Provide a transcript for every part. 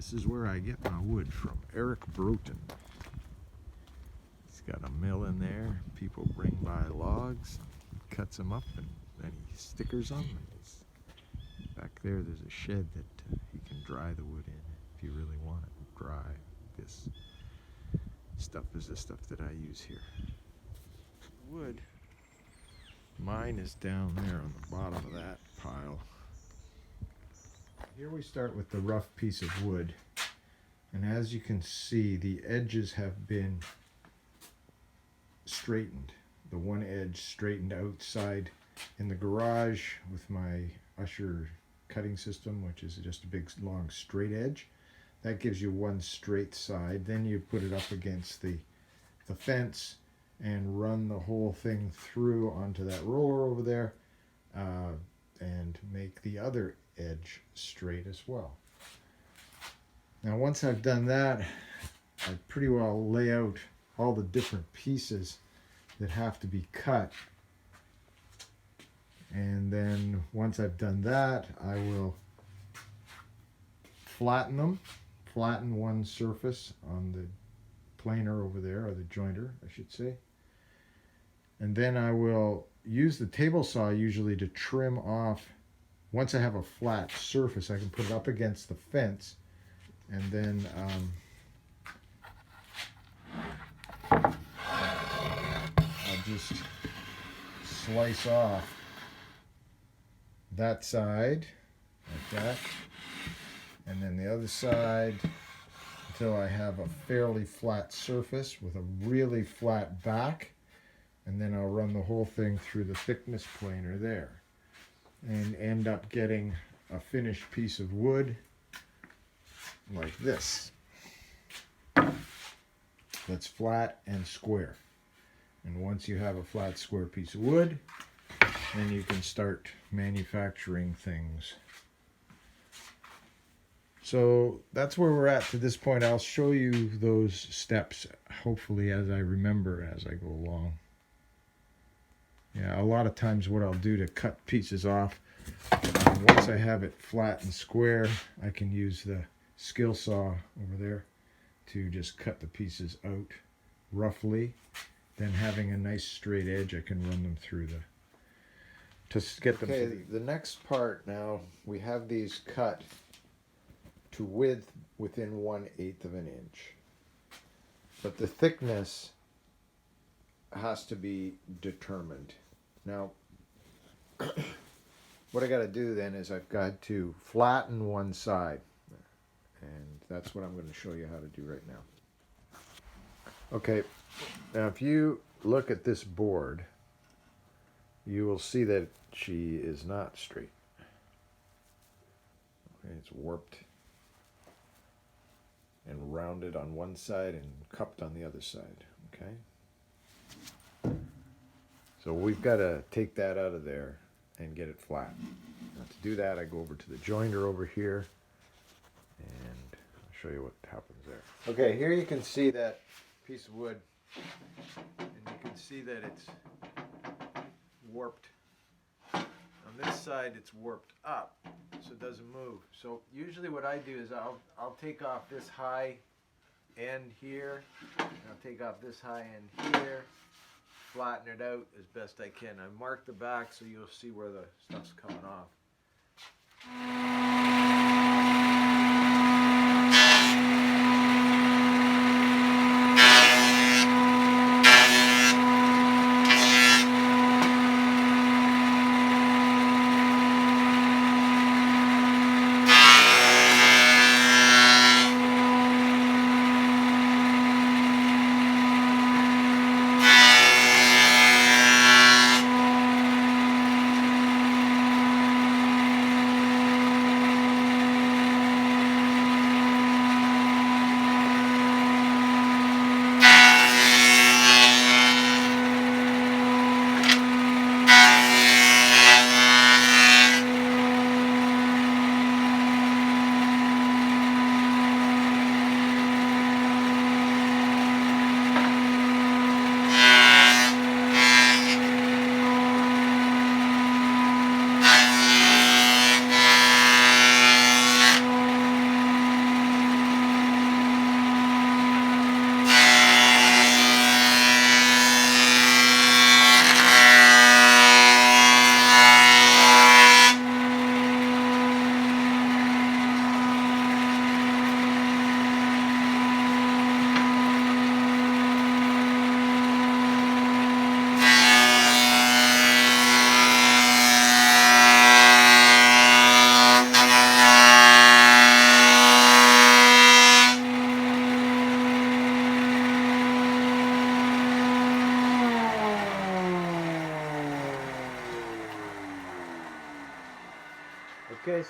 This is where I get my wood from. Eric Broughton. He's got a mill in there. People bring by logs, cuts them up, and then he stickers them. And back there's a shed that he can dry the wood in if you really want it dry. This stuff is the stuff that I use here. Wood. Mine is down there on the bottom of that pile. Here we start with the rough piece of wood, and as you can see, the edges have been straightened. The one edge straightened outside in the garage with my Usher cutting system, which is just a big long straight edge. That gives you one straight side. Then you put it up against the fence and run the whole thing through onto that roller over there, and make the other edge straight as well. Now once I've done that, I pretty well lay out all the different pieces that have to be cut, and then once I've done that, I will flatten them, flatten one surface on the planer over there, or the jointer I should say, and then I will use the table saw usually to trim off. Once I have a flat surface, I can put it up against the fence, and then I'll just slice off that side like that, and then the other side until I have a fairly flat surface with a really flat back, and then I'll run the whole thing through the thickness planer there and end up getting a finished piece of wood like this. That's flat and square. And once you have a flat square piece of wood, then you can start manufacturing things. So that's where we're at to this point. I'll show you those steps, hopefully, as I remember as I go along. Yeah, a lot of times what I'll do to cut pieces off, once I have it flat and square, I can use the skill saw over there to just cut the pieces out roughly. Then having a nice straight edge, I can run them through to get them. Okay, the next part now, we have these cut to width within 1/8 of an inch. But the thickness has to be determined. Now, what I got to do then is I've got to flatten one side, and that's what I'm going to show you how to do right now. Okay, now if you look at this board, you will see that she is not straight. Okay, it's warped and rounded on one side and cupped on the other side. Okay. So we've got to take that out of there and get it flat. Now to do that, I go over to the jointer over here, and I'll show you what happens there. Okay, here you can see that piece of wood, and you can see that it's warped. On this side, it's warped up, so it doesn't move. So usually what I do is I'll take off this high end here, and I'll take off this high end here, flatten it out as best I can. I mark the back so you'll see where the stuff's coming off.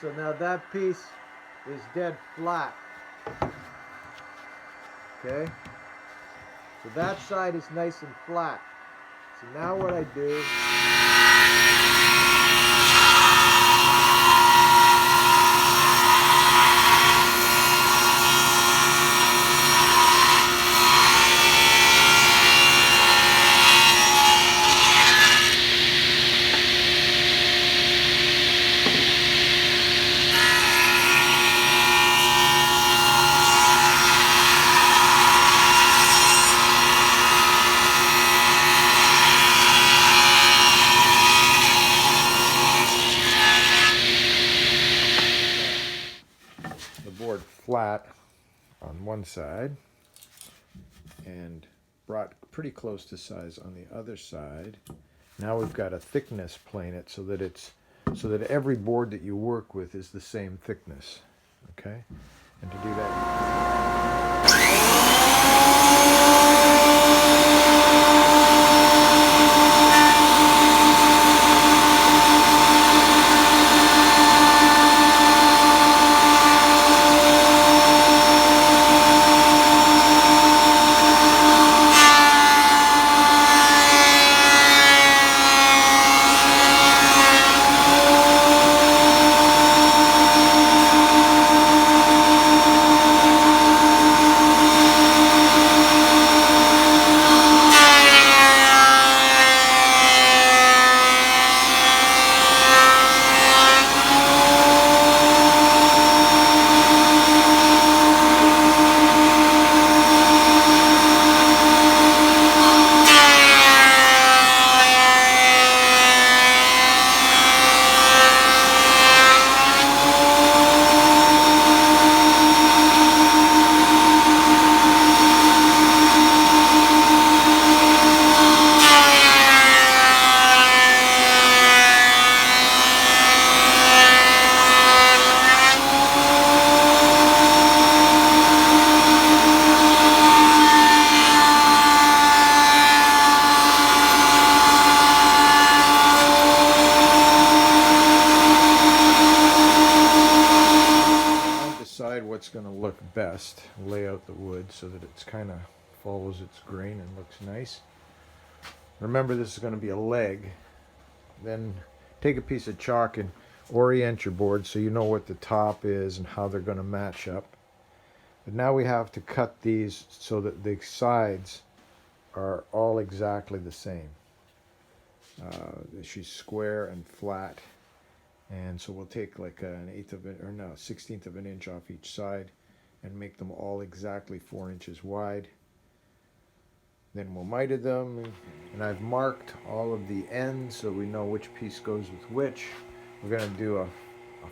so now that piece is dead flat. Okay? So that side is nice and flat. So now what I do, the board flat on one side and brought pretty close to size on the other side. Now we've got a thickness plane it so that every board that you work with is the same thickness. Okay? And to do that, what's going to look best, lay out the wood so that it's kind of follows its grain and looks nice. Remember, this is going to be a leg. Then take a piece of chalk and orient your board so you know what the top is and how they're going to match up. But now we have to cut these so that the sides are all exactly the same. She's square and flat. And so we'll take like an 1/16 of an inch off each side and make them all exactly 4 inches wide. Then we'll miter them, and I've marked all of the ends so we know which piece goes with which. We're going to do a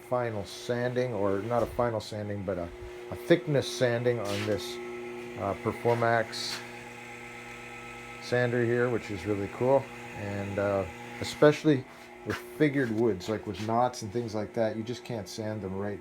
final sanding, or not a final sanding, but a thickness sanding on this Performax sander here, which is really cool. And especially with figured woods, like with knots and things like that, you just can't sand them right.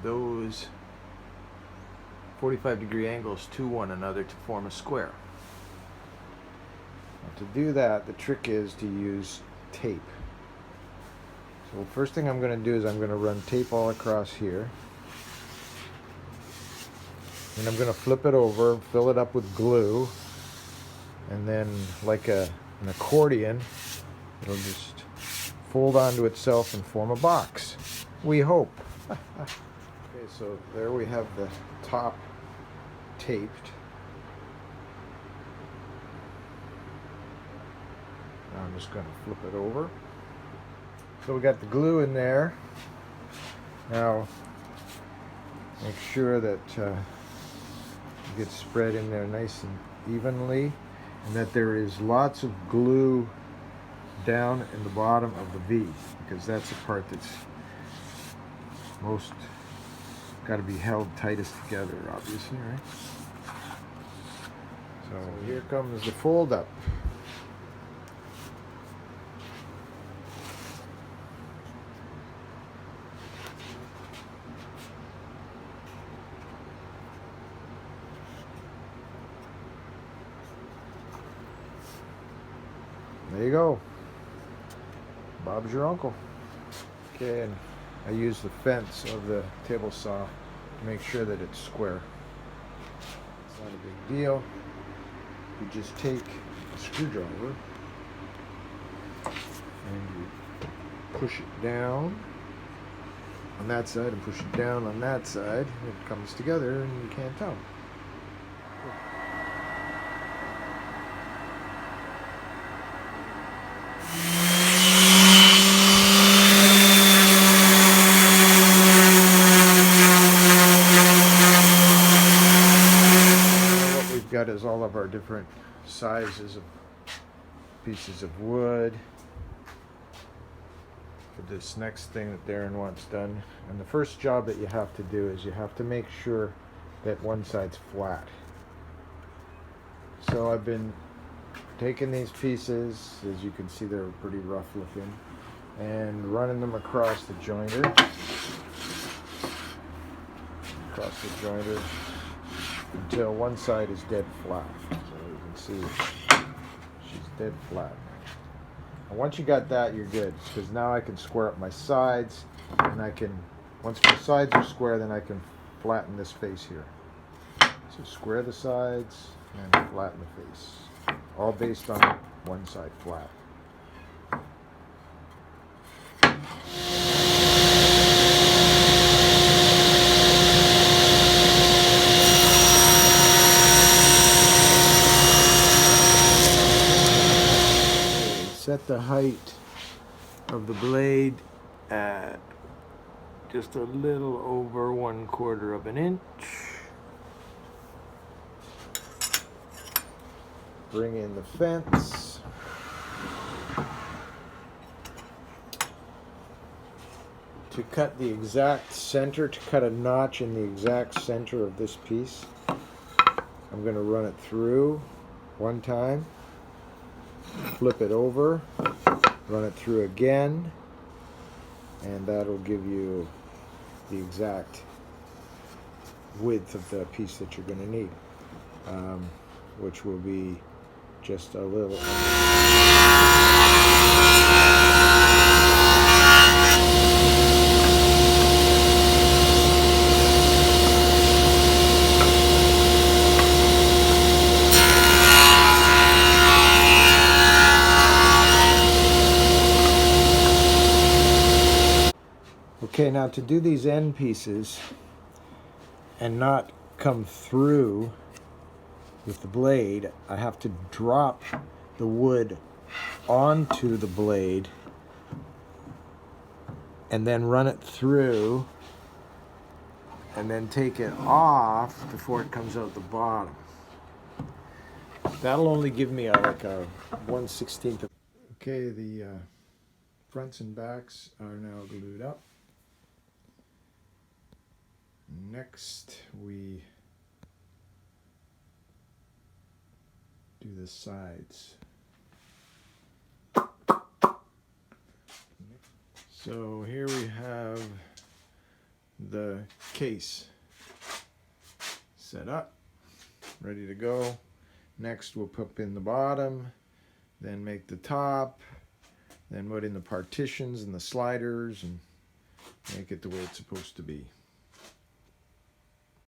Those 45-degree angles to one another to form a square. Now, to do that, the trick is to use tape. So the first thing I'm going to do is I'm going to run tape all across here. And I'm going to flip it over, fill it up with glue, and then like an accordion, it'll just fold onto itself and form a box. We hope. Okay, so there we have the top taped. Now I'm just going to flip it over. So we got the glue in there. Now make sure that it gets spread in there nice and evenly, and that there is lots of glue down in the bottom of the V, because that's the part that's most got to be held tightest together, obviously, right? So here comes the fold up. There you go. Bob's your uncle. Okay, and I use the fence of the table saw to make sure that it's square. It's not a big deal. You just take a screwdriver and you push it down on that side and push it down on that side. It comes together and you can't tell. What we've got is all of our different sizes of pieces of wood for this next thing that Darren wants done. And the first job that you have to do is you have to make sure that one side's flat. So I've been taking these pieces, as you can see they're pretty rough looking, and running them across the jointer. Until one side is dead flat. So you can see she's dead flat. And once you got that, you're good, because now I can square up my sides, and I can, once my sides are square, then I can flatten this face here. So square the sides and flatten the face, all based on one side flat. Set the height of the blade at just a little over 1/4 of an inch. Bring in the fence. To cut the exact center, to cut a notch in the exact center of this piece, I'm going to run it through one time. Flip it over, run it through again, and that'll give you the exact width of the piece that you're going to need, which will be just a little. Okay, now to do these end pieces and not come through with the blade, I have to drop the wood onto the blade and then run it through and then take it off before it comes out the bottom. That'll only give me like a 1/16. Okay, the fronts and backs are now glued up. Next, we do the sides. So here we have the case set up, ready to go. Next, we'll put in the bottom, then make the top, then put in the partitions and the sliders and make it the way it's supposed to be.